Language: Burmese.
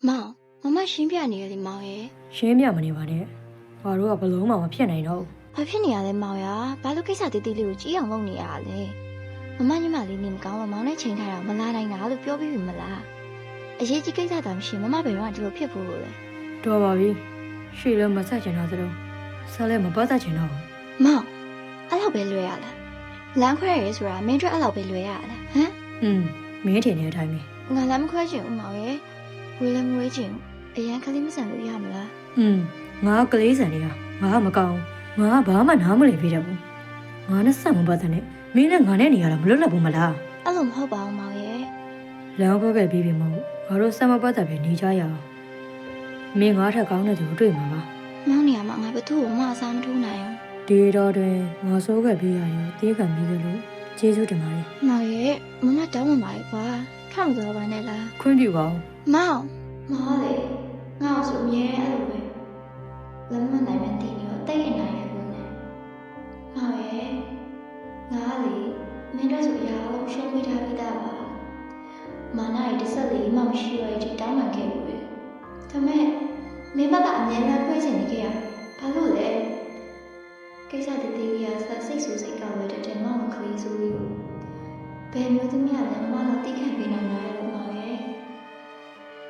မောင်မမရှင်းပြနေရလေမောင်ရဲ့ ရှင်းပြမနေပါနဲ့ငါတို့ကဘလုံးမှမဖြစ်နိုင်တော့ ဘာဖြစ်နေရလဲမောင်ရဘာလို့ကိစ္စတေးသေးလေးကိုကြီးအောင်လုပ်နေရလဲမမညီမလေးနေမကောင်းလို့မောင်နဲ့ချိန်ထားတာမလာနိုင်တာလို့ပြောပြီးပြီမလားအရေးကြီးကိစ္စတောင်မရှိမမဘယ်တော့ဒီလိုဖြစ်ဖို့လို့လဲ တော်ပါပြီရှေ့လည်းမဆက်ချင်တော့သလိုဆက်လည်းမပတ်သက်ချင်တော့ဘူး မောင်အဲ့လောက်ပဲလွယ်ရလားလမ်းခွဲရဲဆိုတာမင်းတို့အဲ့လောက်ပဲလွယ်ရလားဟမ် မင်းထင်တဲ့အတိုင်းပဲ ငါလမ်းမခွဲချင်ဦးမောင်ရဲ့ဝေးလည်းမဝေးချင်အရန်ကလေးမဆန်လို့ရမလား ငါကလေးစံတွေကငါကမကောင်းငါကဘာမှနားမလည်ပြတတ်ဘူးငါနဲ့ဆက်မပတ်သက်နဲ့မင်းနဲ့ငါနဲ့နေရတာမလွတ်လပ်ဘူးမလား အဲ့လိုမဟုတ်ပါဘူးမောင်ရဲ့ လမ်းခွဲခဲ့ပြီးပြီမဟုတ်ငါတို့ဆက်မပတ်သက်ပဲနေကြရအောင်မင်းငါထက်ကောင်းတဲ့သူကိုတွေ့မှာပါ မောင်နေရမှာငါဘသူ့ကိုမအစားမထိုးနိုင်ဘူး ဒီတော့တွင်ငါစိုးခဲ့ပြီးရရင်တေးခံပြီးကြလို့ကျေးဇူးတင်ပါတယ် မောင်ရဲ့မမတောင်းမှပါလေကွာထောင်သွားပါနဲ့လား ခွင့်ပြုပါဦး မောင်မောင်လေငါ့ဆိုအမြဲအဲ့လိုပဲလမ်းမနိုင်မဲ့တင်ရောတိတ်အနိုင်ရလို့နဲ့မောင်ရဲ့ငါလေမင်းတို့ဆိုရအောင်ရှုံးပေးထားပြီးသားပါမာနရဲ့တစ်ဆက်လေးမှမရှိရတဲ့တောင်းပန်ခဲ့လို့ပဲဒါမဲ့မင်းဘက်ကအမြဲတမ်းခွဲချင်နေကြရဘာလို့လဲကိစ္စတည်တည်ကြီးအဆက်စိတ်ဆူစိတ်ကောက်ရတဲ့မောင်ကလေးဆိုပြီးဘယ်မျိုးသမီးလဲမမတော့တိခတ်ပေးနိုင်မှာလဲမောင်ရဲ့